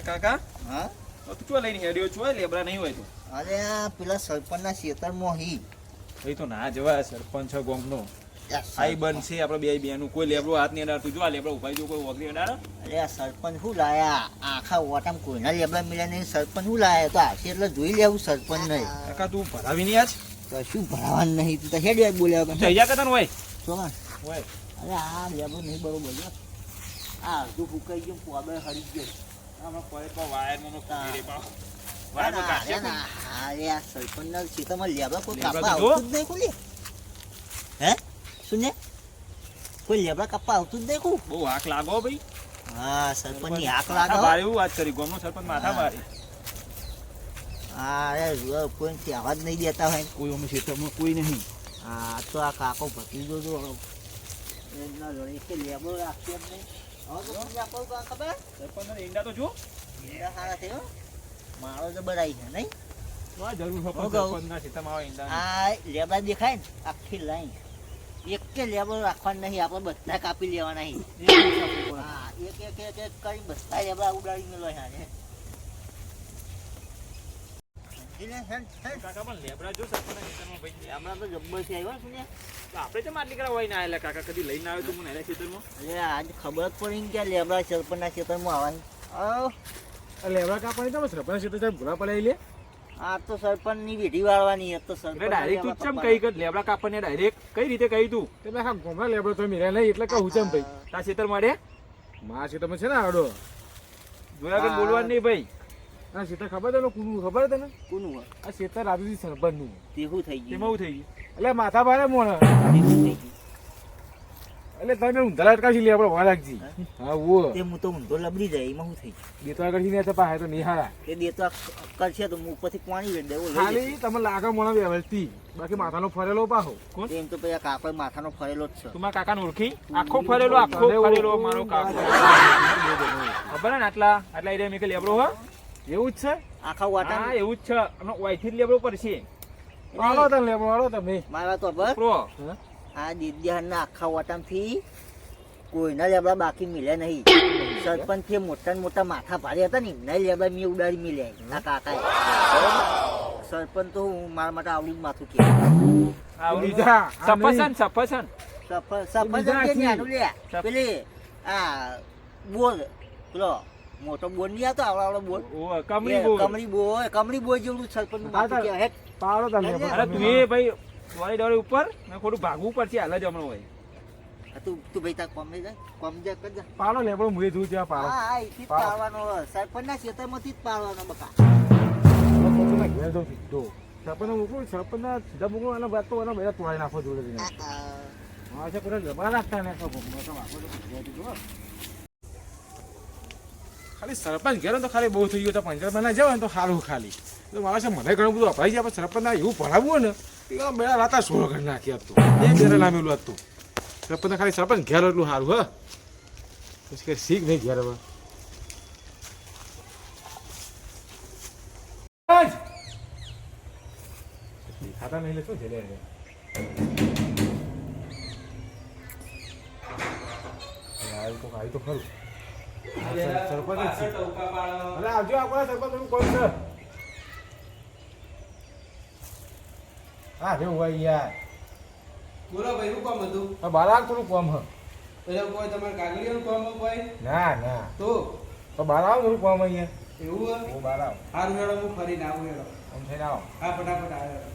કાકા હા તું ચો લઈને હેડ્યો છો લેબરા નહીં હોય તો અરે આ પેલા સરપંચના ખેતરમાં હી ભાઈ તો ના જવા સરપંચ ગોમનો આઈ બનશે આપણે બે બેનું કોઈ લેબરો હાથ નહીં અડાડતું જો આ લેબરો ઉપાઈ જો કોઈ વગરી અડાડો અરે આ સરપંચ શું લાયા આખા ઓટામ કોઈના લેબડા મિલ્યા નહીં સરપંચ શું લાયા તો આશે એટલે જોઈ લેવું સરપંચ નહીં કાકા તું ભરાવી નહીં આજ કશું ભરાવાનું નહીં તું તો હેડ બોલ્યા જઈયા કરતા હોય ચોગા હોય અરે આ લેબડો નહીં બરોબર છે આ અડધું ફૂકાઈ ગયું પોબે હળી ગયો આમાં કોઈ પણ વાયરનો ફેરે પાવ અરે આ સરપંચના ખેતરમાં લેબડા કોઈ કાપવા આવતું જ નહીં કોલી હે સુને કોઈ લેબડા કાપવા આવતું જ નહીં કો બહુ હાક લાગો ભાઈ હા સરપંચની હાક લાગો બારે એવું વાત કરી ગોમનો સરપંચ માથા મારે હા અરે કોઈ કહેવા જ નહીં દેતા હોય કોઈ અમે ખેતરમાં કોઈ નહીં હા તો આ કાકો ભતીજો જો એમના જોડે કે લેબડો રાખશે જ નહીં હવે તો સમજ આપો ખબર સરપંચના ઈંડા તો જો ઈંડા સારા છે હો મારો તો બરાઈ છે નહીં જરૂર હોય સરપંચના ખેતરમાં આવે ઈંડા આ લેબડા દેખાય ને આખી લાઈન એક કે લેબડો રાખવાનું નહીં આપણે બધા કાપી લેવાના નહીં હા એક એક એક એક કરી બધા લેબડા ઉડાડી મેલો છે કાકા પણ લેબડા જો સરપંચના ખેતરમાં ભાઈ હમણાં તો જબ્બર છે આવ્યા શું તો આપણે તો માટલી કરા હોય ના આયેલા કાકા કદી લઈને આવ્યો તો મને એના ખેતરમાં અરે આજ ખબર જ પડી કે લેબડા સરપંચના ખેતરમાં આવવાની લેબડા કાપવાની તો સરપંચ ખેતર સાહેબ ભૂલા પડાવી લે આ તો સરપંચની વિધિ વાળવાની તો સરપંચ ડાયરેક્ટ તું ચમ કઈ કર લેબડા કાપને ડાયરેક્ટ કઈ રીતે કહી તું તમે હા ગોમડા લેબડો તો મિલ્યા નહીં એટલે કહું ચમ ભાઈ તા ખેતર મળે માં ખેતરમાં છે ને આડો જોયા કર બોલવાનું નહીં ભાઈ આ ખેતર ખબર તને કોનું ખબર તને કોનું આ ખેતર આવ્યું સરપંચ નું તેવું થઈ ગયું તેમાં થઈ ગયું એટલે માથા ભારે મોણ તેવું થઈ ગયું એટલે તમે ઊંધા લટકાશી લેબડો વાળાજી હા વો તે હું તો ઊંધો લબડી જાય એમાં શું થઈ ગયું બે તો આગળ ને તો પાહે તો નિહાળા તે દેતો કરશે તો હું ઉપરથી પાણી વેડ દેવો ખાલી તમે લાગે મોણા વ્યવસ્થિત બાકી માથાનો ફરેલો પાહો કોણ એમ તો પછી કાકો માથાનો ફરેલો જ છે તમારા કાકાને ઓળખી આખો ફરેલો મારો કાકો ખબર ને આટલા એરિયા મેં કે લેબડો હો એવું જ છે આખા વાટા હા એવું જ છે અને ઓયથી જ લેબડો પડશે વાળો તમે લેબડો વાળો તમે મારા તો બસ પ્રો આ દીદિયાના આખા વાટામાંથી કોઈના લેબડા બાકી મિલ્યા નહીં સરપંચ થી મોટા મોટા માથા ભારે હતા ને એમના લેબડા મેં ઉડાડી મિલ્યા ના કાકા સરપંચ તો હું મારા માટે આવડી માથું કે પેલી આ બોલ પેલો મોટો બોલ નહીં આવતો આવડો બોલ કમળી બોલ જેવડું સરપંચ પાડો તમે તું એ ભાઈ દોડે ઉપર ને ખોટું ભાગવું પડશે હાલ જ હમણાં હોય તું ભાઈ તાર કોમ જા કોમ જા કર જા પાડો લેબડો મુએ જોઉં ત્યાં પાડો હા આઈથી પાડવાનો સરપંચના ખેતરમાંથી જ પાડવાનો બકા ઘેર દઉં સીધો સરપંચ મૂકું સરપંચના સીધા મૂકું અને વાત તો એના બધા તોડી નાખો જોડે હા છે પેલા જબા રાખતા ને ખાલી સરપંચ ઘેર તો ખાલી બહુ થઈ ગયું તો પંચાયત બનાવી જાવ ને તો સારું ખાલી તો મારા છે મને ઘણું બધું અપાઈ જાય પણ સરપંચના એવું ભણાવવું ને કે મેળા રાતા 16 ઘર નાખી આપતું એ ઘેર લામેલું હતું સરપંચ ખાલી સરપંચ ઘેર એટલું સારું હ પછી કે શીખ નહીં ઘેર હવે ખાતા નહીં લેતો છે આવી તો ખરું સરપંચ આવજો આપણા સરપંચ કોણ છે હા રેવું હોય યાર બોલો ભાઈ શું કામ હતું બારાક થોડું કામ હ એટલે કોઈ તમારે કાગળિયાનું કામ હોય ના ના તો બારાવ થોડું કામ અહીંયા એવું હું બારાવ સારું હેડો હું ફરીને આવું હેડો આમ થઈને આવો હા ફટાફટ આવ્યો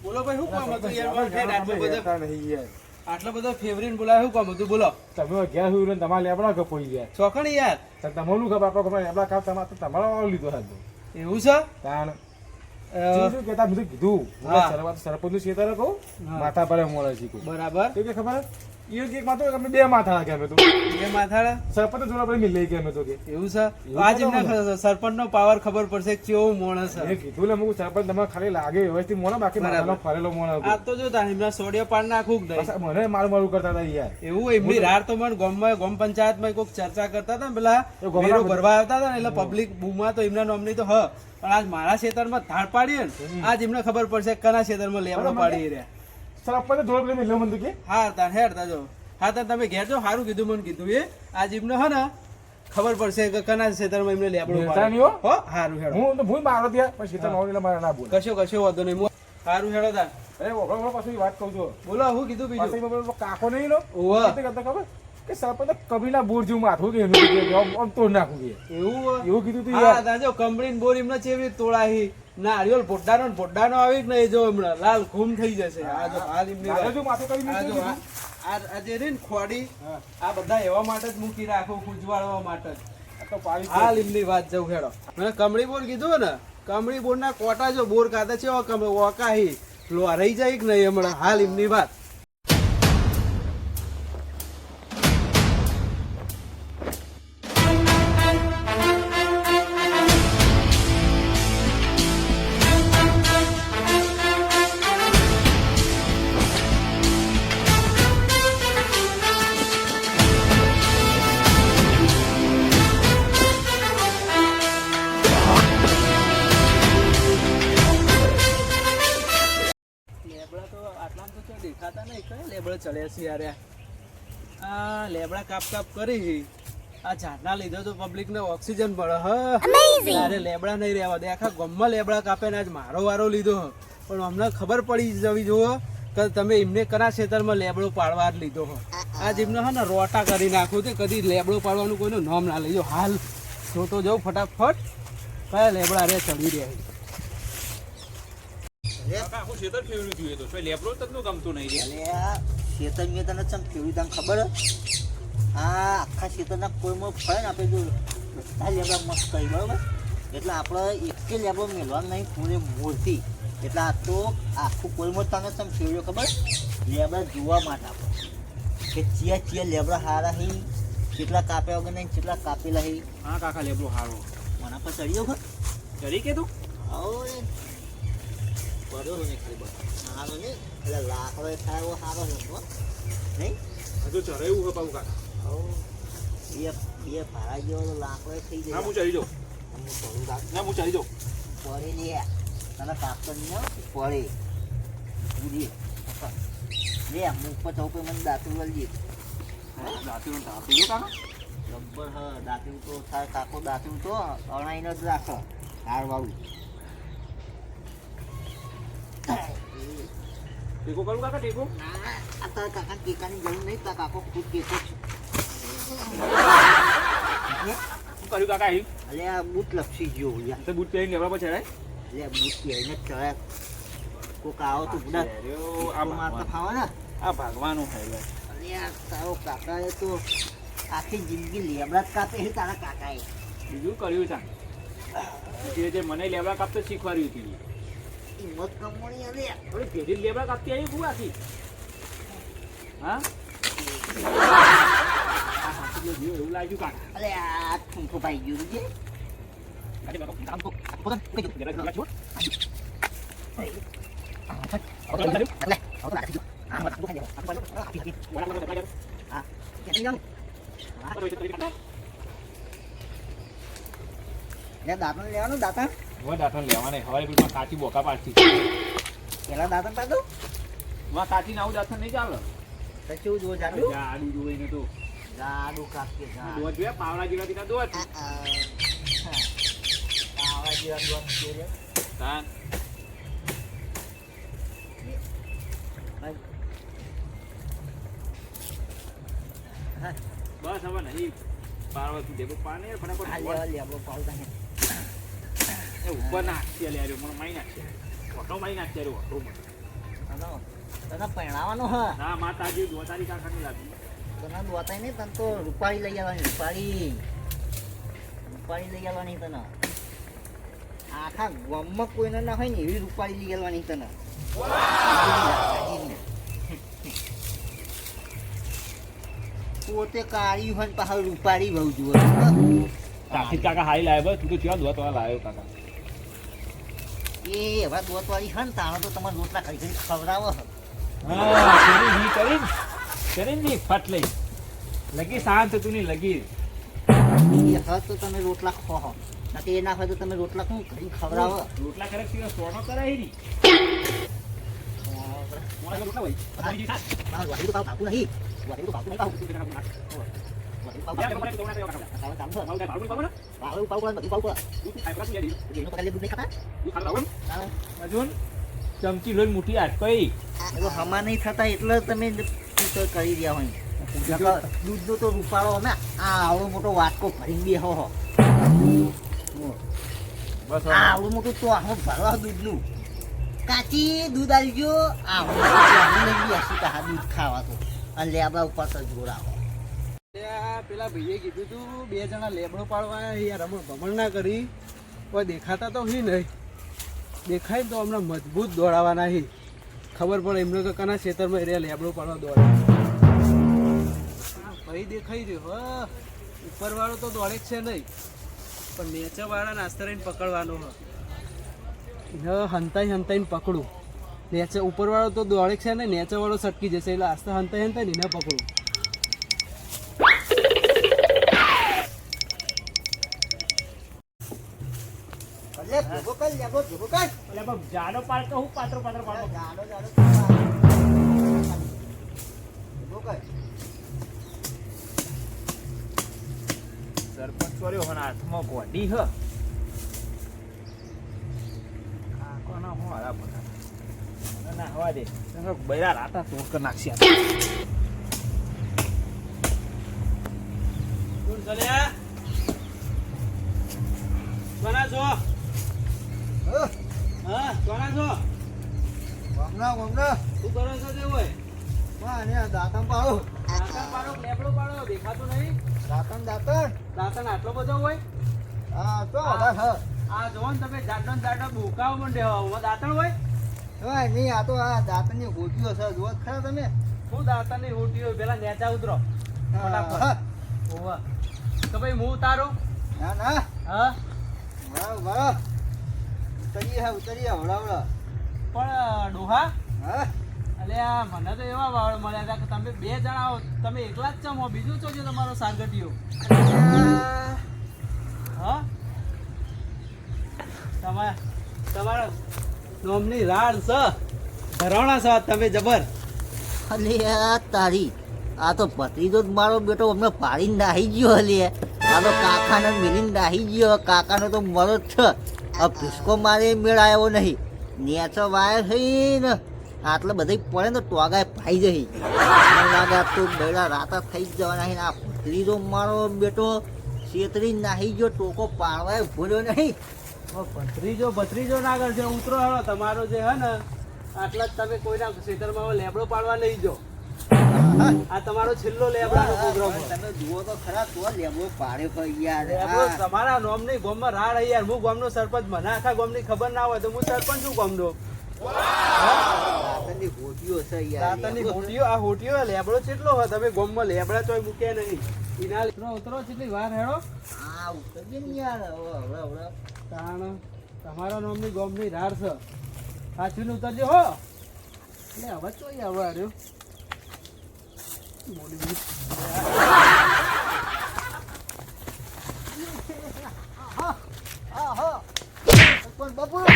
બોલો ભાઈ શું કામ હતું યાર આટલો બધો ફેવરિટ બોલાય શું કામ હતું બોલો તમે ગયા હોય ને તમારે લેબડા કપોઈ ગયા ચોકણ યાર તમારું ખબર આપણો ખબર લેબડા કાપ તમારો લીધો હતો એવું છે તાણ શું કેતા બધું કીધું સરપંચ નું ખેતર કહું માથા પર મળે છે બરાબર કે ખબર ઈ એક માં તો અમે બે માથા કે અમે તો એ માથાડા સરપંચ જોડે આપણે મિલ લઈ કે અમે તો કે એવું છે તો આજ એમને સરપંચ નો પાવર ખબર પડશે કે કેવો માણસ છે. એ કીધું લે મું સરપંચ તમારે ખાલી લાગે વ્યવસ્થિત મોણા બાકી બરાબર. માથાનો ફરેલો મોણા આ તો જો તારે એમના સોડિયો પાડ નાખું જ નહીં. મને મારું કરતા હતા યાર એવું એમની રાર તો મને ગામ પંચાયતમાં કોઈક ચર્ચા કરતા હતા ને પેલા એ ગામના વેરો બધા- ભરવા આવતા હતા ને એટલે પબ્લિક બૂમમાં તો એમના નામની તો હ પણ આજ મારા ખેતરમાં ધાડ પાડીએ ને આજ એમને ખબર પડશે કે કના ખેતરમાં લેબડો પાડી રહ્યા. સરપંચ જોડે મિલ મને તો કે હા તાર હેડતા જો હા તાર તમે ઘેર જો સારું કીધું મને કીધું એ આજ એમને હે ને ખબર પડશે કે કના ખેતરમાં એમને લેબડો લેતા પાડી નહીં હો. હો સારું હેડો હું તો ભૂલ મારો ત્યાં પણ સીતા નવરી મારે ના બોલ કશો વાંધો નહીં સારું હેડો તાર અરે ઓગળો પાછું વાત કહું છું બોલો હું કીધું બીજું પાછળ પેલો કાકો નહીં નો ઓવે. તે કરતા ખબર કે સરપંચ કબીના બોર જેવું માથું કે એનું કે આમ તોડ નાખું કે એવું એવું કીધું તું હા યાર તાર જો કંપની બોર એમને ચેવી તોડાહી નારિયેલ ભોડાનો આવી કે નહીં જો હમણાં લાલ ઘૂમ થઈ જશે આ જો હાલ એમની મારે વાત. જો માથું કરી આ જો મૂક્યું આ જે રહી ને ખોડી હા. આ બધા એવા માટે જ મૂકી રાખો ખુજવાળવા માટે જ. આ તો પાડી હાલ એમની વાત જવું હેડો મને કમળી બોર કીધું ને કમળી બોર ના કોટા જો બોર કાઢે છે ઓકાહી લો રહી જાય કે નહીં હમણાં હાલ એમની વાત. લેબડા તો આટલામાં તો ક્યાં દેખાતા નહીં કયા લેબડા ચડ્યા છે યાર આ લેબડા કાપ કરી આ ઝાડના લીધે તો પબ્લિક ને ઓક્સિજન મળે અરે લેબડા નહીં રહેવા દે આખા ગામમાં લેબડા કાપે ને આજ મારો વારો લીધો હ. પણ અમને ખબર પડી જવી જોવો કે તમે એમને કના ખેતરમાં લેબડો પાડવા જ લીધો હો આજ એમને હે ને રોટા કરી નાખો તે કદી લેબડો પાડવાનું કોઈનું નામ ના લેજો હાલ જોતો જાઉં ફટાફટ કયા લેબડા રે ચડી રહ્યા છે. આખું ખેતર ફેરવ્યું થયું એ તો શું લેબડો તકનું ગમતું નહીં રે અલે આ શેતર મેં તને ચમ કેવું તને ખબર હે? આ આખા શેતરના કોઈમાં ફળે ને આપણે જો બધા લેબડા મસ્ત કરી બરાબર એટલે આપણે એકે લેબડો મેળવાનું નહીં પૂરે મોરથી એટલે આ તો આખું કોઈમાં તને ચમ ફેરવ્યો ખબર લેબડા જોવા માટે આપણે કે ચિયા લેબડા હારા હી કેટલા કાપ્યા વગર નહીં કેટલા કાપેલા હી હા કાકા લેબડો હારો મને પર ચડ્યો ખર જરી કે તું હવે પડ્યો ને ખાલી બસ હારો નહીં એટલે લાકડો થાય એવો હારો નહીં હો નહીં હજુ ચરાયું છે પાછું કાકા બે ભાડા જેવો તો લાકડો થઈ ના હું જાય ચડી જાઉં હું થોડું રાખ ના હું ચડી જાઉં પડે લે તને કાપતો નહીં આવે પડે પૂરી લે હું ઉપર થવું કે મને દાંતું વળજે રાત્રિનો તાપ થઈ ગયો કાકા રબ્બર હ દાંતું તો થાય કાકો દાંતું તો અણાઈને જ રાખો હાર વાળું ટેકો કરું કાકા ટેકો આ તારા કાકા ટીકાની જરૂર નહીં તારા કાકો ખુદ ટેકો છે શું કર્યું કાકા અહીં અલે આ બૂટ લપસી ગયો યાર તો બૂટ પહેરીને લેબડા પર ચડાય લે બૂટ પહેરીને જ ચડ્યા કોક આવો તો બુડા આ મારતા ખાવા ને આ ભાગવાનું છે અરે આ તારો કાકાએ તો આખી જિંદગી લેબડા જ કાપે છે તારા કાકાએ બીજું કર્યું છે ધીરે ધીરે મને લેબડા કાપતો શીખવાડ્યું હતું હિંમત કમોણી અરે હવે ભેડી લેબડા કાપતી આવી શું આખી હા એવું લાગ્યું કાકા અરે આ ઠૂંઠો પાઈ ગયું છે આજે બાપા કામ તો પોતાને કઈ ગયું લેબડા કાપવા છોડ દાંતણ લેવાનું દાંતણ દાંતણ લેવાને હવારે પેલું કાચી બોકા પાડતી પેલા દાંતણ પાડો માં કાચી ના આવું દાંતણ નહીં ચાલે તો કેવું જોવો જાડું આડું જોવે ને તો જાડું કાપીએ જાડું દોત જોયા પાવડા જેવા દીના દોત આવા જેવા દોત છે રે તાન બસ હવે નહીં પાડવા તું દેખો પાને આ ફટાફટ લેવા લે આપણો પાવતા હે એ ઉપર નાખશે લે મને માઈ નાખશે ઓટો માઈ નાખશે રે ઓટો મને તને પહેણાવાનો હ ના માતાજી દોતારી કાકાની લાગી તને દોતાય નહીં તને તો રૂપાળી લઈ આવવાની રૂપાળી લઈ આવવાની તને આખા ગામમાં કોઈને ના હોય ને એવી રૂપાળી લઈ આવવાની તને પોતે કાળી હોય ને પાછળ રૂપાળી બહુ જુઓ કાકી કાકા હાઈ લાવ્યો તું તો ક્યાં દોત વાળા લાવ્યો કાકા એ એવા દોતવાળી હોય ને તાણો તો તમારે રોટલા કરી કરી ખવડાવો હા કરીને જી ફટ લઈ લગી શાંત તું ની લગી એ હોય તો તમે રોટલા ખો નથી એ ના હોય તો તમે રોટલા શું કરી ખવડાવો રોટલા કરે તીરો સોનો કરાય ની મોણા રોટલા હોય વાડી તો કાપું નહીં વાડી તો કાપું નહીં વાડી તો કાપું અજુન ચમચી લોન મુઠી આટકોઈ હમા નહીં થતા એટલે તમે કરી રહ્યા હોય દૂધનો તો રૂપાળો અમે આ આવડો મોટો વાટકો ભરીને બેહો હો બસ આ આવડું મોટું તો આમ ભરવા દૂધનું કાચી દૂધ આવી ગયો દૂધ ખાવા તો અને લેબડા ઉપર તો જોડાવો પેલા ભાઈએ કીધું તું 2 જણા લેબડો પાડવા યાર રમણ ભમણ ના કરી કોઈ દેખાતા તો હી નહીં દેખાય ને તો હમણાં મજબૂત દોડાવાના હી ખબર પડે એમને કે કના ખેતરમાં એરિયા લેબડો પાડવા દોડે ભાઈ દેખાઈ રહ્યો હ ઉપરવાળો તો દોડે જ છે નહીં પણ નેચરવાળા નાસ્તા રહીને પકડવાનો હ હંતાઈને પકડું નેચર ઉપરવાળો તો દોડે છે ને નેચરવાળો સટકી જશે એટલે આસ્તા હંતાઈને એને પકડું જાડો પાડતો હું પાત્રો પાત્રો પાડો સરપંચ કર્યો હન હાથમાં ગોડી હ કોના હું હારા બધા ના હવા દે બૈરા રાતા તોડ કર નાખશે કોણ ગલ્યા કોના છો હા કોના છો શું કરો છો તે હોય દાંતણ પાડો લેબડો પાડો દેખાતું નહીં દાંતણ આટલો બધો હોય આ જોવો ને તમે જાડો ભૂકાવ મંડે દાંતણ હોય દાંતણની ગોટીઓ છે જુઓ ખરા તમે શું દાંતણની હોટીઓ પેલા નેચા ઉતરો ફટાફટ ઓવા તો ભાઈ હું ઉતારું ના હા ઉતરીએ હવડાવડા પણ ડોહા હા અલે આ મને તો એવા વાળ મળ્યા હતા કે તમે 2 જણા આવો તમે એકલા જ ચમો બીજું ચોજો તમારો સાગટીયો હા તમારો નોમની રાડ છે ધરાવણા છો તમે જબર અલે તારી આ તો ભત્રીજો જ મારો બેટો અમને પાડીને નાહી ગયો અલે આ તો કાકાને મિલીને નાહી ગયો કાકાનો તો મરો જ છે આ ભીસકો મારે મેળ આવ્યો નહીં નેચો વાયર થઈ ને આટલે બધી પડે ને ટોગાય ભાઈ જઈ મને લાગે તો બેડા રાતા થઈ જ જવાના આ ભત્રીજો મારો બેટો છેતરી નાહી ગયો ટોકો પાડવાય ભૂલ્યો નહીં ભત્રીજો ના કરશે ઉતરો હેડો તમારો જે હે ને આટલા જ તમે કોઈના ખેતરમાં લેબડો પાડવા લઈ જાઓ આ તમારો છેલ્લો લેબડાનો પ્રોગ્રામ તમે જુઓ તો ખરા તો લેબડો પાડ્યો હોય યાર લેબડો તમારા નોમની ગામમાં રાડ હે યાર હું ગામનો સરપંચ મને આખા ગામની ખબર ના હોય તો હું સરપંચ છું ગામનો દાંતણની ગોટીઓ છે યાર દાંતણની હોટીઓ આ હોટીઓ લેબડો કેટલો હોય તમે ગામમાં લેબડા ચોય મૂક્યા નહીં ઇના ઉતરો કેટલી વાર હેડો આ ઉતરજે ને યાર હવે તાણ તમારા નામની ગામની રાડ છે સાચવીને ઉતરજો હો એટલે હવે ચોઈ આવે આર્યો મોડી બી પણ બપુ એ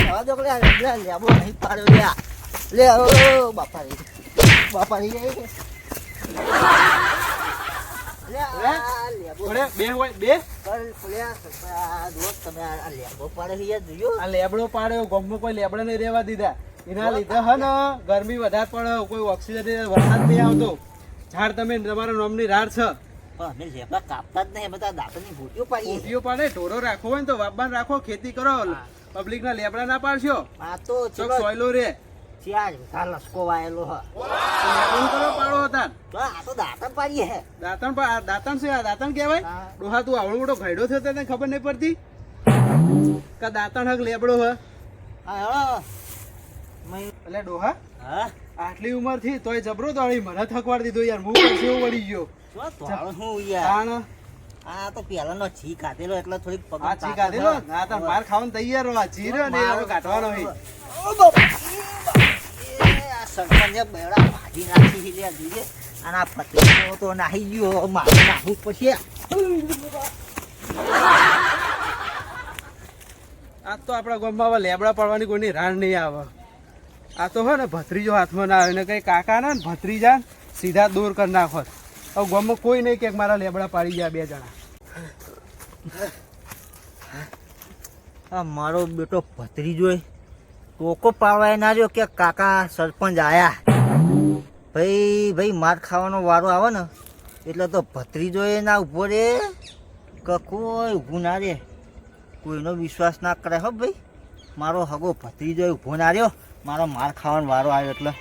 હવા દો લે લેબો નહીં પાડ્યો લે ઓ બાપા રે આ લેબડો પાડ્યો ગામમાં કોઈ લેબડા નહીં રહેવા દીધા એના લીધે હે ને ગરમી વધારે પડે કોઈ ઓક્સિજન વરસાદ નહીં આવતો ઝાડ તમે તમારા નામની રાડ છે કાપતા જ નહીં બધા દાંતની ભૂટીઓ પાડી ઊંધિયો પાડે ઢોરો રાખવો હોય ને તો વાબાન રાખો ખેતી કરો પબ્લિક ના લેબડા ના પાડશો આ તો સોયલો રે લસકો વાયેલો હ કરો પાડો હતા આ તો દાંતણ પાડીએ હે દાંતણ છે આ દાંતણ કહેવાય ડોહા તું આવડો મોટો ઘયડો થયો તને ખબર નહીં પડતી કે દાંતણ હક લેબડો હ એટલે ડોહા હા આટલી ઉંમર થી તોય જબરો દોડી મને થકવાડ દીધો યાર હું પછી એવું વળી ગયો શું ધોળું હું યાર તાણ આ તો પહેલાનો છી કાઢેલો એટલે થોડીક પગ આ ચી કાઢેલો ના તો માર ખાવાનું તૈયાર હો આ ચી રહ્યો ને હવે કાઢવાનો હે આ સરપંચે બેડા ભાજી નાખી છે લે દીજે અને આ પતંગો તો નાહી ગયો મારે નાહવું પછી આ તો આપણા ગામમાં હવે લેબડા પડવાની કોઈની રાણ નહીં આવે આ તો હે ને ભત્રીજો હાથમાં ના આવે ને કઈ કાકા ને ભત્રીજા સીધા દૂર કરી નાખો હવે ગામમાં કોઈ નહીં કે મારા લેબડા પાડી ગયા 2 જણા આ મારો બેટો ભત્રીજો ટોકો પાડવાય ના રહ્યો કે કાકા સરપંચ આયા ભાઈ માર ખાવાનો વારો આવે ને એટલે તો ભત્રીજો એ ના ઊભો રે કે કોઈ ઊભું ના રે કોઈનો વિશ્વાસ ના કરે હો ભાઈ મારો હગો ભત્રીજો ઊભો ના રહ્યો મારો માર ખાવાનો વારો આવ્યો એટલે